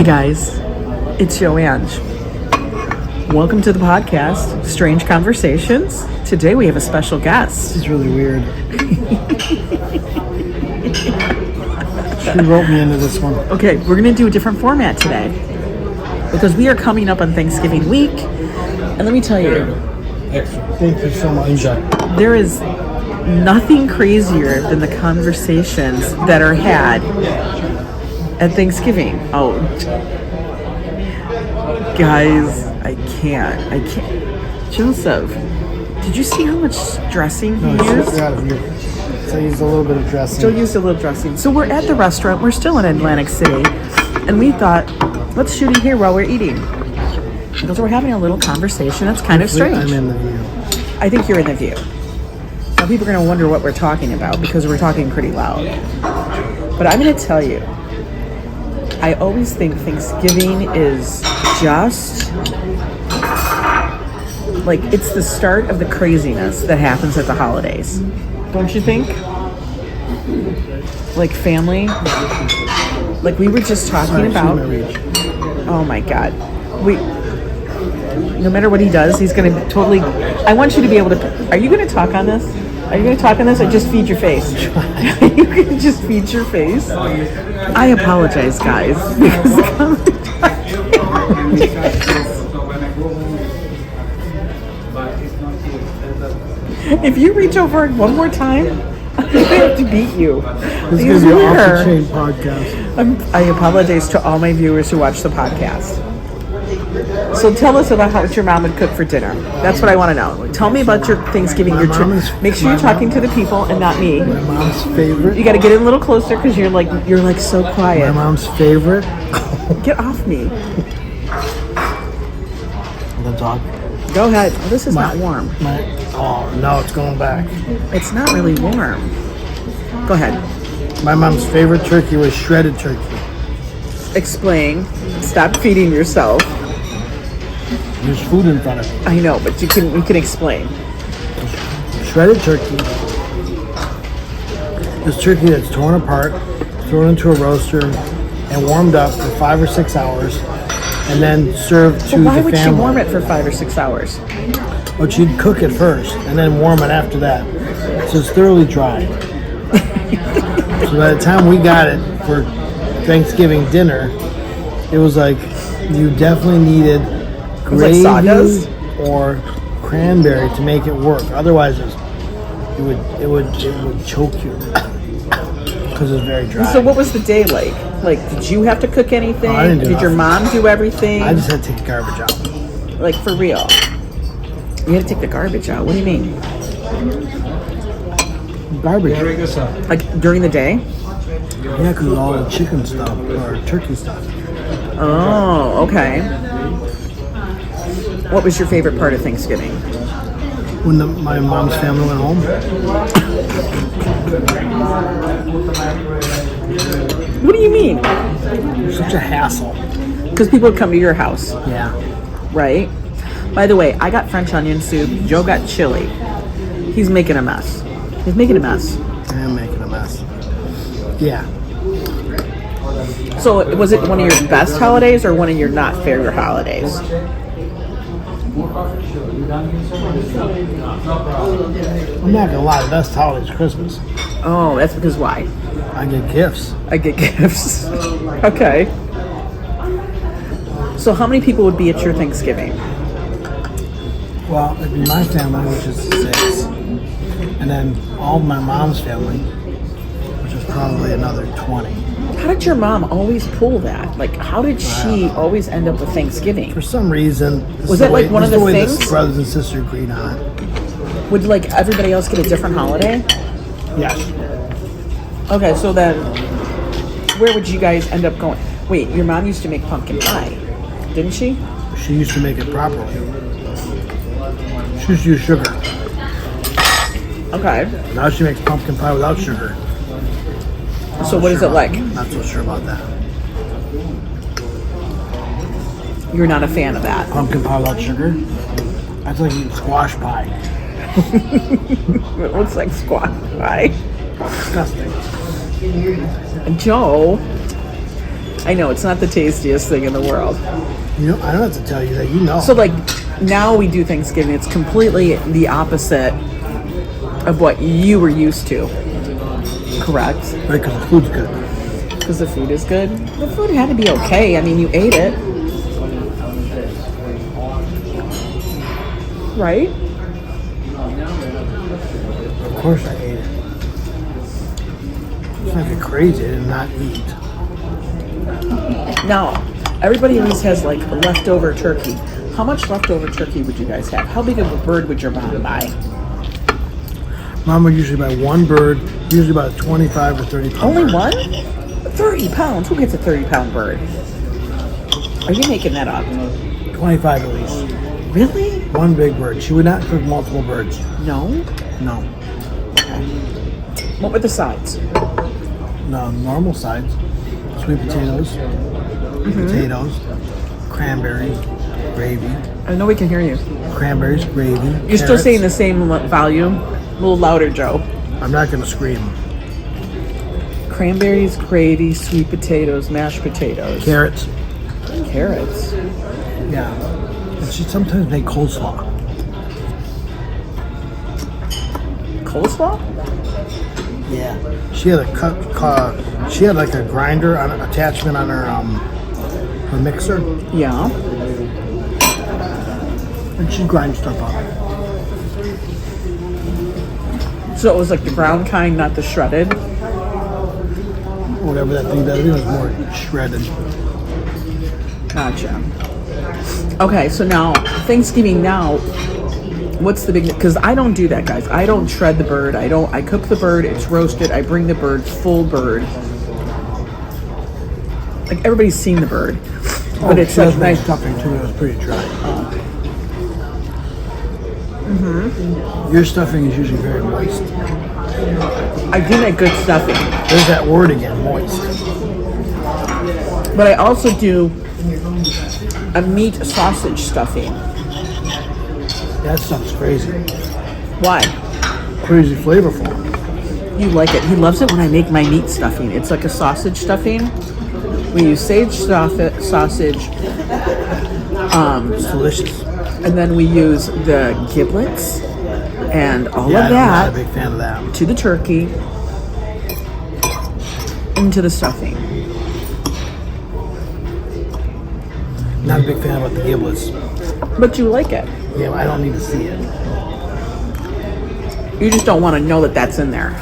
guys, it's Joanne. Welcome to the podcast, Strange Conversations. Today we have a special guest. This is really weird. She wrote me into this one. Okay, we're going to do a different format today because we are coming up on Thanksgiving week. And let me tell you, Thank you so much. there is nothing crazier than the conversations that are had at Thanksgiving. Oh, guys, I can't. Joseph, did you see how much dressing he used? So I used a little bit of dressing. Still used a little dressing. So we're at the restaurant. We're still in Atlantic City. And we thought, let's shoot it here while we're eating. Because we're having a little conversation. That's kind of strange. I'm in the view. I think you're in the view. Now people are going to wonder what we're talking about because we're talking pretty loud. But I'm going to tell you, I always think Thanksgiving is just like it's the start of the craziness that happens at the holidays. Don't you think? Like family. Like we were just talking about. Oh my God. No matter what he does, he's going to totally. I want you to be able to. Are you going to talk on this? Are you going to talk on this or just feed your face? You can just feed your face. I apologize, guys. If you reach over one more time, I'm going to have to beat you. This is going to be an off-the-chain podcast. I apologize to all my viewers who watch the podcast. So tell us about what your mom would cook for dinner. That's what I want to know. Tell me about your Thanksgiving. Make sure you're talking to the people and not me. My mom's favorite. You got to get in a little closer because you're like so quiet. My mom's favorite. Get off me. The dog. Go ahead. Oh, this is not warm. Oh no, it's going back. It's not really warm. Go ahead. My mom's favorite turkey was shredded turkey. Explain. Stop feeding yourself. There's food in front of me. I know, but you can explain. Shredded turkey is turkey that's torn apart, thrown into a roaster, and warmed up for 5 or 6 hours, and then served to the family. Why would she warm it for 5 or 6 hours? But she'd cook it first, and then warm it after that, so it's thoroughly dry. So by the time we got it for Thanksgiving dinner, it was like you definitely needed gravy or cranberry to make it work. Otherwise, it would choke you because it's very dry. So what was the day like? Like, did you have to cook anything? I didn't do Did your mom do everything? I just had to take the garbage out. Like, for real? You had to take the garbage out. What do you mean? Garbage. Like during the day? Yeah, because all the chicken stuff or turkey stuff. Oh, okay. What was your favorite part of Thanksgiving? When my mom's family went home. What do you mean? Such a hassle. Because people would come to your house, Yeah. right? By the way, I got French onion soup. Joe got chili. He's making a mess. He's making a mess. I am making a mess. Yeah. So was it one of your best holidays or one of your not favorite holidays? I'm not gonna lie, the best holiday is Christmas. Oh, that's because why? I get gifts. I get gifts. Okay. So how many people would be at your Thanksgiving? Well, it'd be my family, which is 6. And then all of my mom's family, which is probably another 20. How did your mom always pull that? Like, how did she always end up with Thanksgiving? For some reason, Was that like one of the things? The brothers and sisters agreed on it. Would like everybody else get a different holiday? Yes. Okay, so then where would you guys end up going? Wait, your mom used to make pumpkin pie, didn't she? She used to make it properly. She used to use sugar. Okay. Now she makes pumpkin pie without sugar. So what is it like? Not so sure about that. You're not a fan of that. Pumpkin pie without sugar? That's like eating squash pie. It looks like squash pie. Disgusting. Joe, I know, it's not the tastiest thing in the world. You know, I don't have to tell you that. You know. So, like, now we do Thanksgiving. It's completely the opposite of what you were used to. Correct? Right, because the food's good. Because the food is good. The food had to be okay. I mean, you ate it. Right? Of course I ate it. It's not crazy. I did not eat. Now, everybody always has, like, leftover turkey. How much leftover turkey would you guys have? How big of a bird would your mom buy? Mom would usually buy one bird, usually about 25 or 30 pounds. Only one? 30 pounds? Who gets a 30-pound bird? Are you making that up? 25 at least. Really? One big bird. She would not cook multiple birds. No? No. Okay. What were the sides? No, normal sides. Sweet potatoes, potatoes, cranberries, gravy. I know we can hear you. Cranberries, gravy. You're still saying the same volume? A little louder, Joe. I'm not going to scream. Cranberries, gravy, sweet potatoes, mashed potatoes. Carrots. Carrots? Yeah. And she sometimes make coleslaw. Coleslaw? Yeah. She had a she had like a grinder on attachment on her mixer, Yeah. and she'd grind stuff up. So it was like the ground kind, not the shredded? Whatever that thing does, it was more shredded. Gotcha. Okay, so now, Thanksgiving now, what's the big, because I don't do that, guys. I don't shred the bird. I cook the bird, it's roasted, I bring the bird, full bird. Like, everybody's seen the bird. But it's such nice stuffing too. It was pretty dry. Your stuffing is usually very moist. I do make good stuffing. There's that word again, moist. But I also do a meat sausage stuffing. That stuff's crazy. Why? Crazy flavorful. You like it. He loves it when I make my meat stuffing. It's like a sausage stuffing. We use sage sausage. It's delicious. And then we use the giblets and all of I'm not a that big fan of that. to the turkey into the stuffing. Not a big fan about the giblets. But you like it. Yeah, I don't need to see it. You just don't want to know that that's in there.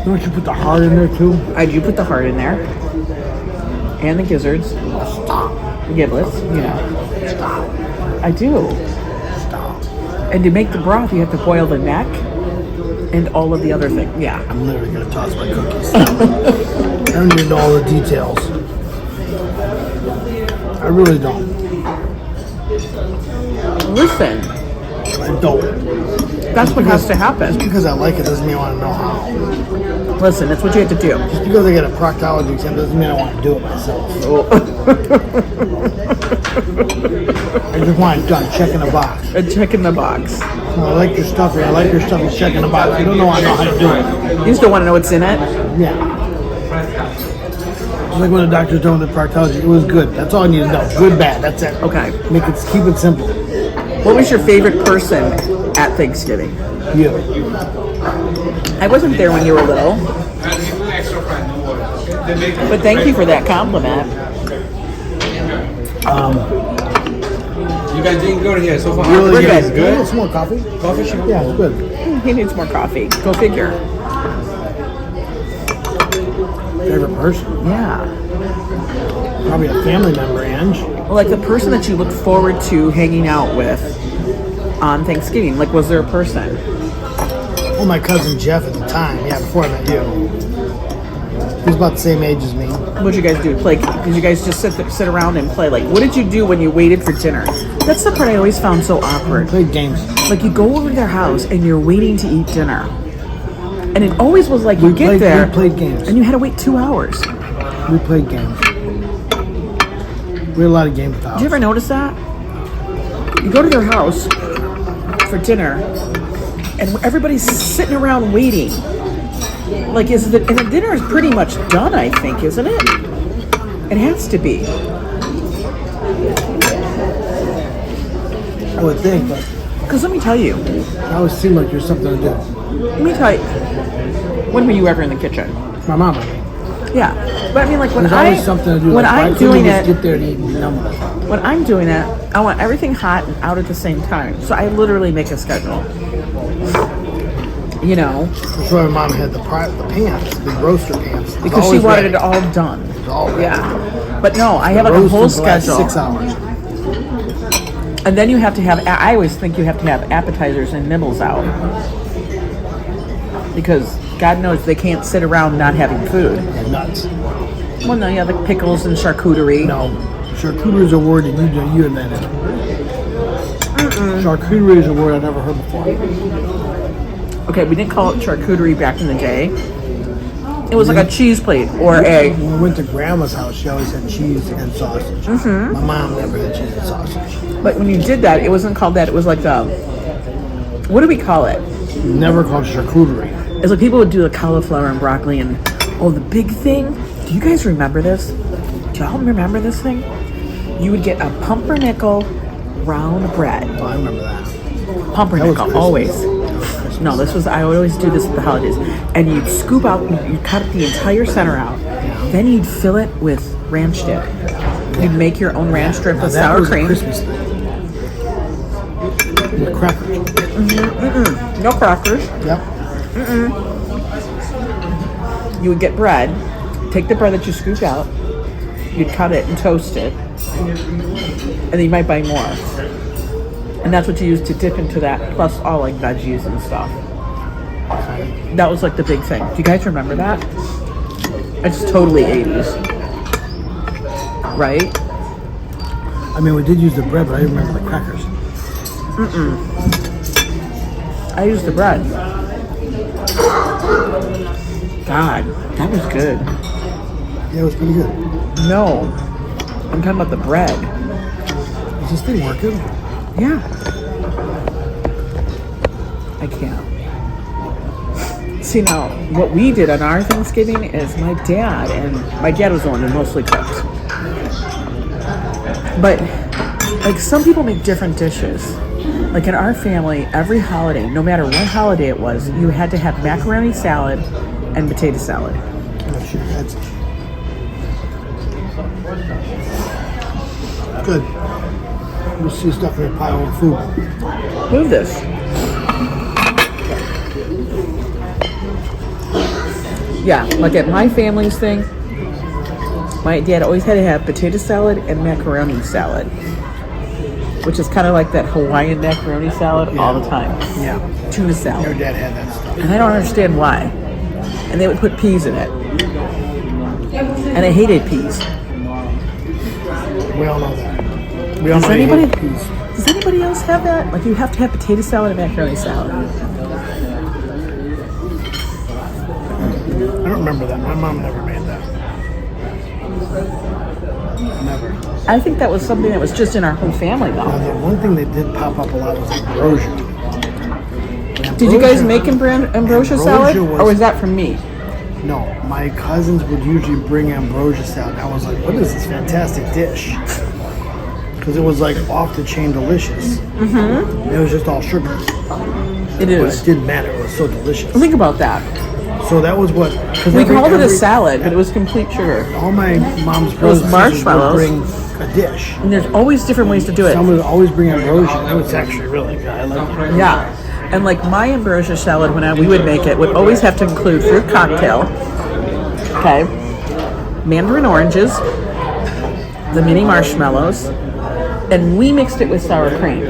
Don't you put the heart in there too? I do put the heart in there. And the gizzards. Stop. The giblets, yeah. Stop. I do. Stop. And to make the broth, you have to boil the neck and all of the other things. Yeah. I'm literally going to toss my cookies. I don't even know all the details. I really don't. Listen, I don't. that's what has to happen. Just because I like it doesn't mean I want to know how. Listen, that's what you have to do. Just because I get a proctology exam doesn't mean I want to do it myself. I just want it done. Check in a box. A check in the box. Well, I like your stuff. I like your stuff. It's check in the box. I don't know how to do it. You just don't want to know what's in it? Yeah. Just like when the doctor's doing the proctology, it was good. That's all I need to know. Good, bad. That's it. Okay. Keep it simple. What was your favorite person at Thanksgiving? You. I wasn't there when you were little. But thank you for that compliment. You guys didn't go to here so far. Really We're good. good. Can I get some more coffee? Coffee shop? Yeah, it's good. He needs more coffee. Go figure. Favorite person? Yeah. Probably a family member, Ange. Well, like the person that you look forward to hanging out with on Thanksgiving. Like, was there a person? Well, my cousin Jeff at the time. Yeah, before I met you. He was about the same age as me. What'd you guys do? Play? Did you guys just sit around and play? Like, what did you do when you waited for dinner? That's the part I always found so awkward. Played games. Like, you go over to their house and you're waiting to eat dinner. And it always was like, you get there, We played games. and you had to wait 2 hours. We played games. We had a lot of games at the house. Did you ever notice that? You go to their house for dinner, and everybody's sitting around waiting. Like, and the dinner is pretty much done, I think, isn't it? It has to be. I would think, but Because let me tell you. it always seemed like there's something to do. Let me tell you. When were you ever in the kitchen? My mom. Yeah, but I mean, like when There's always something to do. when Like, why I'm couldn't doing you just it, get there to eat and be done with it? when I'm doing it, I want everything hot and out at the same time. So I literally make a schedule. You know, That's why my mom had the pans, the roaster pans. It was because she always wanted ready. it all done. It was all ready. Yeah, but no, I have like a Roasting whole for the last schedule. 6 hours. And then you have to have, I always think you have to have appetizers and nibbles out. Because God knows they can't sit around not having food. And nuts. Well, no, you have like pickles and charcuterie. No, charcuterie is a word that you invented. Charcuterie is a word I've never heard before. Okay, we didn't call it charcuterie back in the day. It was like a cheese plate or a... When we went to Grandma's house, she always had cheese and sausage. My mom never had cheese and sausage. But when you did that, it wasn't called that. It was like the... What do we call it? Never called charcuterie. It's like people would do the cauliflower and broccoli and... Oh, the big thing? Do you guys remember this? Do y'all remember this thing? You would get a pumpernickel round bread. Oh, I remember that. Pumpernickel, Christmas. always. No, this was, I always do this at the holidays. And you'd scoop out, you'd cut the entire center out. Then you'd fill it with ranch dip. You'd make your own ranch dip Now with that sour was a cream. Christmas thing. With crackers. No crackers. Yep. You would get bread, take the bread that you scooped out, you'd cut it and toast it, and then you might buy more. And that's what you use to dip into that, plus all like veggies and stuff. That was like the big thing. Do you guys remember that? It's totally 80s. Right? I mean, we did use the bread, but I didn't remember the crackers. I used the bread. God, that was good. Yeah, it was pretty good. No, I'm talking about the bread. Is this thing working? Yeah. I can't. See, now, what we did on our Thanksgiving is my dad was the one who mostly cooked. But, like, some people make different dishes. Like, in our family, every holiday, no matter what holiday it was, you had to have macaroni salad and potato salad. Oh, shit, that's good. We'll see stuff in a pile of food. Move this. Yeah, like at my family's thing, my dad always had to have potato salad and macaroni salad, which is kind of like that Hawaiian macaroni salad all the time. Yeah. Tuna Your salad. dad had that stuff. And I don't understand why. And they would put peas in it. And I hated peas. We all know that. We all Does know you anybody, hate peas. does anybody else have that? Like you have to have potato salad and macaroni salad. I don't remember that. My mom never made that. Never. I think that was something that was just in our whole family Now, though. the one thing that did pop up a lot was ambrosia. Did you guys make ambrosia salad? was- Or was that from me? No, my cousins would usually bring ambrosia salad. I was like, what is this fantastic dish? Because it was like off the chain delicious. Mm-hmm. It was just all sugar. It But is. it didn't matter. It was so delicious. Think about that. So that was what... Cause We called it a salad, but it was complete sugar. All my mom's brothers and sisters would marshmallows. bring a dish. And there's always different ways to do it. Someone would always bring ambrosia. That was actually really good. I liked it. Yeah. And like my ambrosia salad, when we would make it, would always have to include fruit cocktail, okay, mandarin oranges, the mini marshmallows, and we mixed it with sour cream.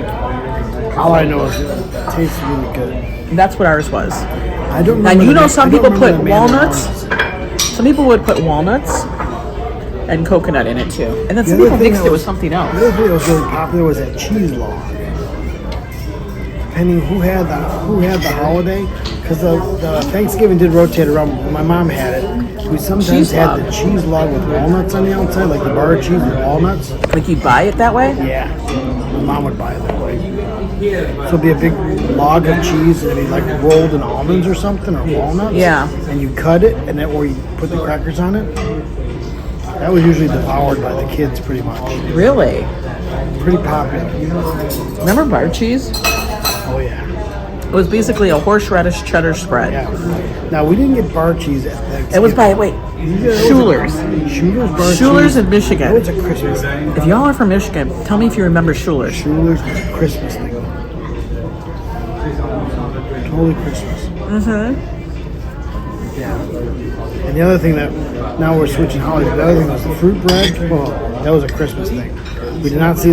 All I know is it tastes really good. And that's what ours was. I don't Now remember. you know the- some I don't people remember put the mandarin walnuts. oranges. Some people would put walnuts and coconut in it too. And then some The people other thing mixed that it with something The else. other thing that was really popular was that cheese log. Depending who had the holiday, because the Thanksgiving did rotate around. My mom had it. We sometimes Cheese had log. the cheese log with walnuts on the outside, like the bar cheese with walnuts. Like you buy it that way? Yeah, my mom would buy it that way. So it'd be a big log of cheese, and it'd be like rolled in almonds or something, or walnuts. Yeah. And you cut it, and then or you put the crackers on it. That was usually devoured by the kids pretty much. Really? Pretty popular. Remember bar cheese? Oh yeah. It was basically a horseradish cheddar spread. Yeah. Now we didn't get bar cheese at Thanksgiving. It was by Schuler's. Schuler's bar cheese. Schuler's in Michigan. That was a Christmas thing. If y'all are from Michigan, tell me if you remember Schuler's. Schuler's was a Christmas thing. Totally Christmas. Yeah. And the other thing that now we're switching holidays. The other thing was the fruit bread. Oh, that was a Christmas thing. We did not see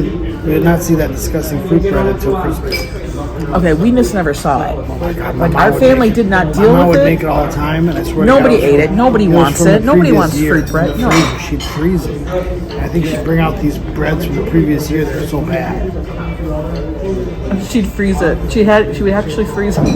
that disgusting fruit bread until Christmas. Okay, we just never saw it. Oh my God, Like our family did not deal my mom with would it. make it all the time, and I swear Nobody to God, ate it. Nobody was wants from the it. Nobody previous wants year. fruit bread. In the No. freezer. She'd freeze it. And I think she'd bring out these breads from the previous year that are so bad. She'd freeze it. She would actually freeze it.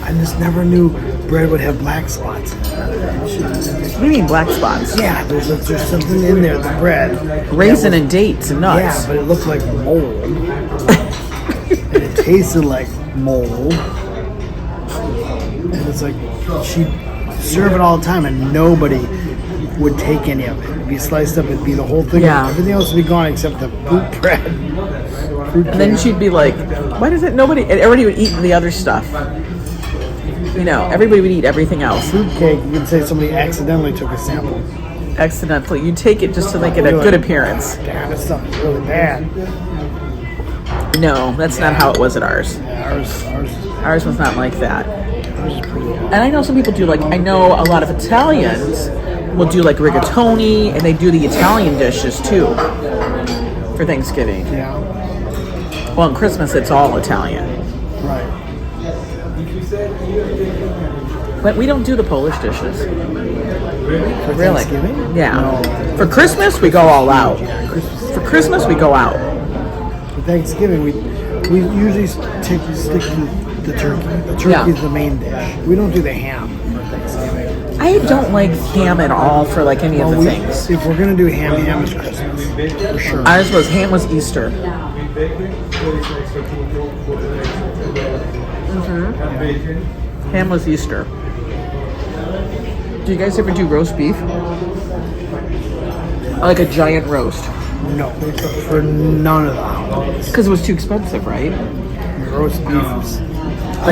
I just never knew bread would have black spots in it. What do you mean black spots? Yeah, there's something in there, the bread. Raisin and dates and nuts. Yeah, but it looked like mold. And it tasted like mold. And it's like, she'd serve it all the time and nobody would take any of it. It'd be sliced up, it'd be the whole thing. Yeah. Everything else would be gone except the fruit bread. And then she'd be like, why does it nobody and everybody would eat the other stuff. You know, everybody would eat everything else. Fruit cake, you could say somebody accidentally took a sample. Accidentally. You take it just to make it a good appearance. Damn, this stuff is really bad. No, that's not how it was at ours. Yeah, Ours was not like that. ours is pretty bad. And I know some people do I know a lot of Italians will do rigatoni, and they do the Italian dishes too for Thanksgiving. Yeah, Well, on Christmas it's all Italian. right. But we don't do the Polish dishes. For Really? Thanksgiving? Yeah. No. For Christmas we go all out. For Christmas we go out. For Thanksgiving, we usually stick to the turkey. The turkey is the main dish. We don't do the ham for Thanksgiving. I don't like ham at all for any of the things. If we're gonna do ham is Christmas for sure. Ham was Easter. Ham was Easter. Do you guys ever do roast beef? Like a giant roast? No, for none of the holidays. Because it was too expensive, right? Roast beef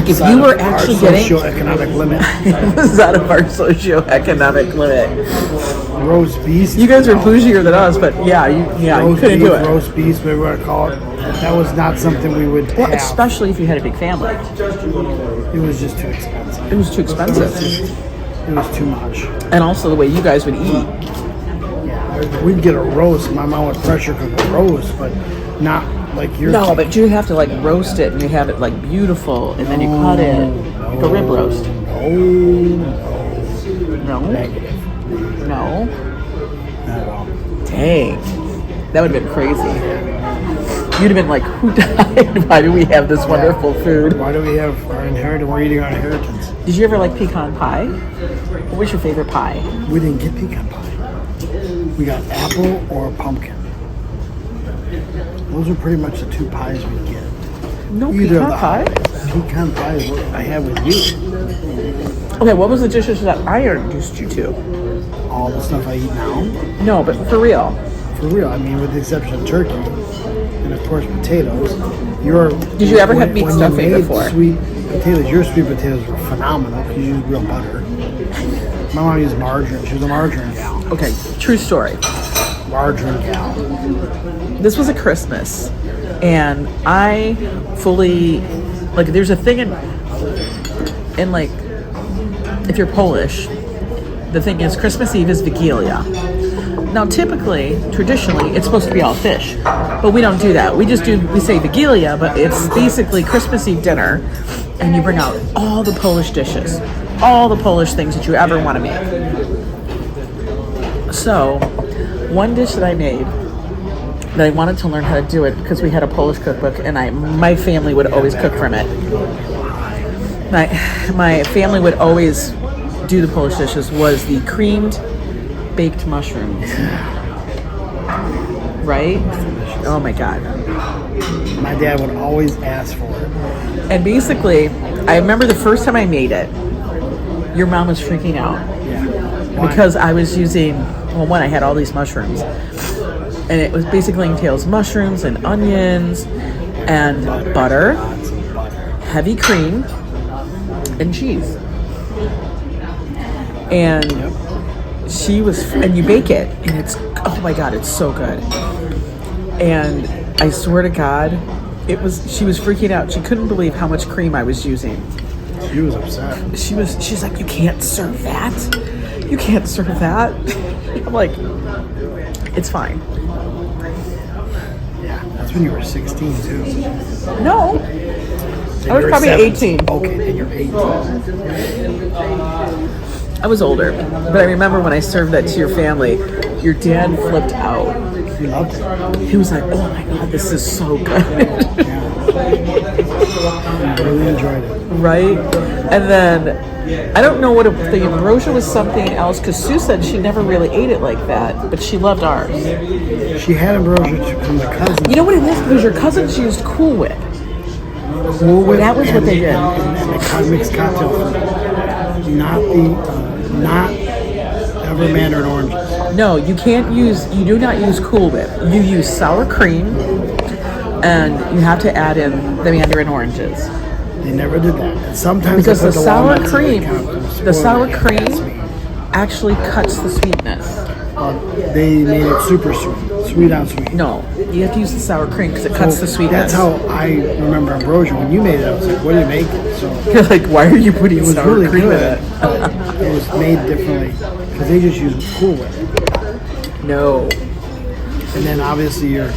is If you were actually getting socio-economic limit. it was out of our socioeconomic limit. Roast beef. You guys were bougier than us, but you couldn't do it. Roast beef, whatever you want to call it. That was not something we would Well, have. especially if you had a big family. It was just too expensive. It was too expensive. It was too much. And also the way you guys would eat. We'd get a roast. My mom would pressure cook a roast, but not like yours. No, but you have to roast it and you have it beautiful and then you cut it like a rib roast. No? Negative. No? Not at all. Dang. That would have been crazy. You'd have been like, who died? Why do we have this wonderful food? Why do we have our inheritance? We're eating our inheritance. Did you ever like pecan pie? What was your favorite pie? We didn't get pecan pie. We got apple or pumpkin. Those are pretty much the two pies we get. No Either of pecan the pie? holidays. Pecan pie is what I have with you. Okay, what was the dishes that I introduced you to? All the stuff I eat now. No, but for real. For real, I mean, with the exception of turkey and of course potatoes. Did you ever have meat when you stuffing made before? Sweet potatoes. Your sweet potatoes were phenomenal because you used real butter. My mom used margarine. She was a margarine gal. Okay, true story. Margarine gal. This was a Christmas, and I fully there's a thing in if you're Polish, the thing is Christmas Eve is Vigilia. Now, traditionally, it's supposed to be all fish, but we don't do that. We say Vigilia, but it's basically Christmas Eve dinner, and you bring out all the Polish dishes, all the Polish things that you ever want to make. So, one dish that I made that I wanted to learn how to do it because we had a Polish cookbook, and my family would always cook from it. My family would always do the Polish dishes was the creamed baked mushrooms. Right? Oh my God. My dad would always ask for it. And basically, I remember the first time I made it, your mom was freaking out. Yeah. because I was using, well, one, I had all these mushrooms, and it was basically entails mushrooms and onions and butter, heavy cream, and cheese. And she was, and you bake it, and it's, oh my God, it's so good. And I swear to God, she was freaking out. She couldn't believe how much cream I was using. She was upset. She's like, you can't serve that? You can't serve that? I'm like, it's fine. Yeah, that's when you were 16 too. No. Then I was you were probably 17. 18. Okay, then you're 18. I was older, but I remember when I served that to your family, your dad flipped out. He loved it. He was like, oh my God, this is so good. I really enjoyed it. Right? And then, I don't know what the ambrosia was something else, because Sue said she never really ate it like that, but she loved ours. She had ambrosia from the cousin. You know what it is? Because your cousins used Cool Whip. Cool Whip, That was what they did. And the mixed cocktail fruit. Not ever mandarin oranges. No, you do not use Cool Whip. You use sour cream, and you have to add in the mandarin oranges. They never did that. And sometimes Because they the put sour walnuts in cream, cup. the sour cream actually cuts the sweetness. They made it super sweet, sweet on sweet. No, you have to use the sour cream because it cuts the sweetness. That's how I remember ambrosia. When you made it, I was like, "What are you making?" So You're like, why are you putting it was sour really cream good. in it? It was made differently because they just used Cool Whip. No. And then obviously your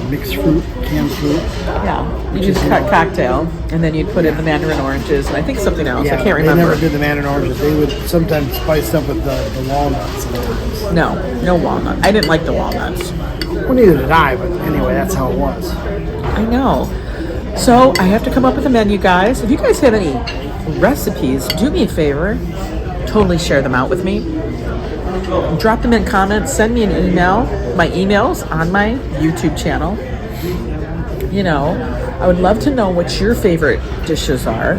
mixed fruit, canned fruit. Yeah, you just cut cocktail, and then you'd put in the mandarin oranges, and I think something else. I can't remember. They never did the mandarin oranges. They would sometimes spice up with the walnuts. Sometimes. No walnut. I didn't like the walnuts. Well, neither did I, but anyway, that's how it was. I know. So I have to come up with a menu, guys. If you guys have any recipes, do me a favor. Totally share them out with me. Drop them in comments. Send me an email. My email's on my YouTube channel. You know, I would love to know what your favorite dishes are.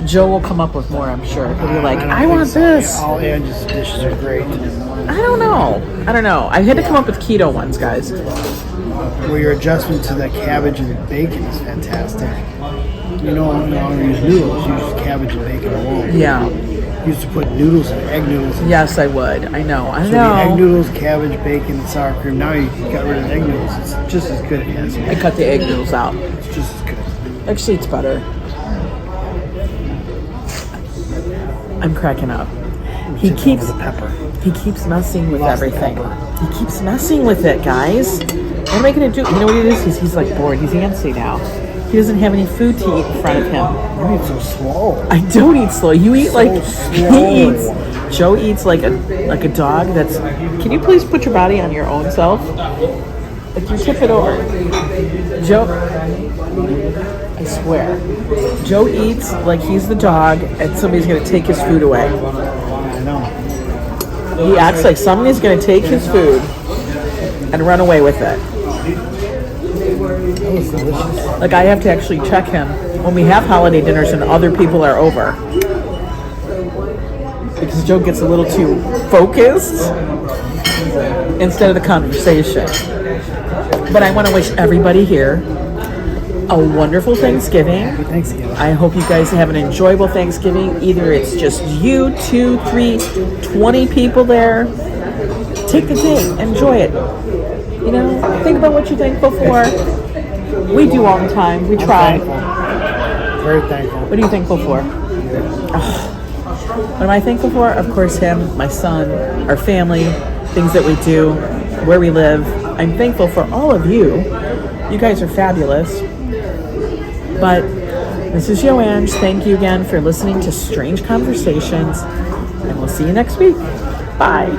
Joe will come up with more, I'm sure. He'll be like, I want this. All Angie's dishes are great. I don't know. I had to come up with keto ones, guys. Well, your adjustment to the cabbage and bacon is fantastic. You no longer use noodles. You use cabbage and bacon alone. Yeah. You used to put noodles in, egg noodles in. Yes, I would. I know. So the egg noodles, cabbage, bacon, and sour cream. Now you got rid of the egg noodles. It's just as good as I cut the egg noodles out. It's just as good. Actually, it's better. I'm cracking up. He keeps the pepper. He keeps messing with Lost the everything. pepper. He keeps messing with it, guys. What am I gonna do? You know what it is? He's like bored. He's antsy now. He doesn't have any food to eat in front of him. You eat so slow. I don't eat slow. You eat So like slow. he eats. Joe eats like a dog. That's. Can you please put your body on your own self? Like you tip it over. Joe. I swear. Joe eats like he's the dog, and somebody's gonna take his food away. I know. He acts like somebody's gonna take his food and run away with it. That was delicious. Like I have to actually check him when we have holiday dinners and other people are over. Because Joe gets a little too focused instead of the conversation. But I want to wish everybody here a wonderful Thanksgiving. Happy Thanksgiving. I hope you guys have an enjoyable Thanksgiving. Either it's just you, 2, 3, 20 people there. Take the day. Enjoy it. You know, think about what you're thankful for. We do all the time. We try. Thankful. Very thankful. What are you thankful for? Oh. What am I thankful for? Of course, him, my son, our family, things that we do, where we live. I'm thankful for all of you. You guys are fabulous. But this is Joanne. Thank you again for listening to Strange Conversations. And we'll see you next week. Bye.